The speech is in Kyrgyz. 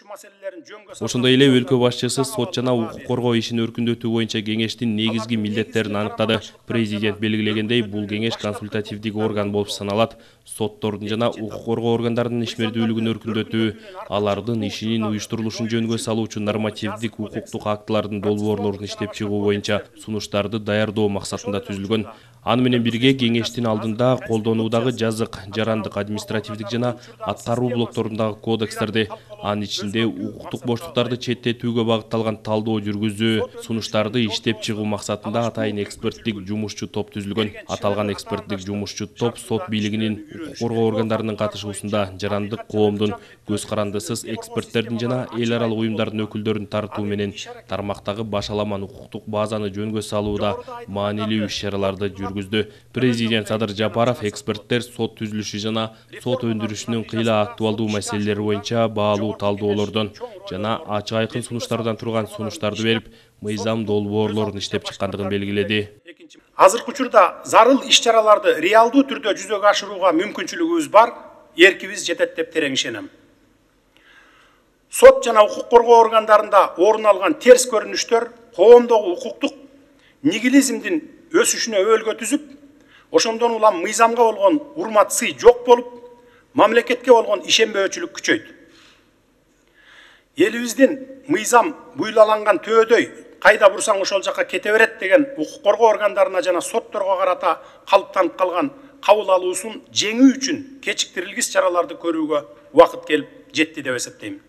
Ошондой эле өлкө башчысы сот жана укук коргоо ишин өркүндөтүү боюнча кеңештин негизги милдеттерин аныктады. Президент белгилегендей, бул кеңеш консультативдик орган болуп саналат. Соттордун жана укук коргоо органдарынын ишмердүүлүгүн өркүндөтүү, алардын ишинин уюштурулушун жөнгө салуучу нормативдик укуктук актылардын долбоорлорун иштеп чыгуу боюнча сунуштарды даярдоо максатында түзүлгөн. Аны менен бирге кеңештин алдында колдонуудагы жазык, жарандык, административдик жана аткаруу блокторундагы кодекстерди, анын ичинде укуктук боштуктарды четтетүүгө багытталган талдоо жүргүзүү, сунуштарды иштеп чыгуу максатында атайын эксперттик жумушчу топ түзүлгөн. Аталган эксперттик жумушчу топ сот бийлигинин, укук коргоо органдарынын катышуусунда жарандык коомдун, көз карандысыз эксперттердин жана эл аралык уюмдардын өкүлдөрүн тартуу менен тармактагы башаламан укуктук базаны жөнгө салууда маанилүү иш-чараларды жүргүздү. Президент Садыр Жапаров эксперттер сот түзүлүшү жана сот өндүрүшүнүн кыйла актуалдуу маселелери боюнча баалуу талдоолордон жана ачык айкын сунуштардан турган сунуштарды берип, мыйзам долбоорлорун иштеп чыккандыгын белгиледи. Азыркы учурда зарыл иш-чараларды реалдуу түрдө жүзөгө ашырууга мүмкүнчүлүгүбүз бар, эркибиз жетет деп терең ишенем. Сот жана укук коргоо органдарында орун алган терс көрүнүштөр коомдогу укуктук нигилизмдин өсүшүнө өөлгө түзүп, ошондон улам мыйзамга болгон урмат сый жок болуп, мамлекетке болгон ишенбөөчүлүк күчөйдү. Элибиздин мыйзам буйлаланган төөдөй кайда бурсаң ошол жака кете берет деген укук коргоо органдарына жана сотторго карата калыптанып калган кабыл алуусун жеңүү үчүн кечиктирилгис чараларды көрүүгө убакыт келип жетти деп эсептейм.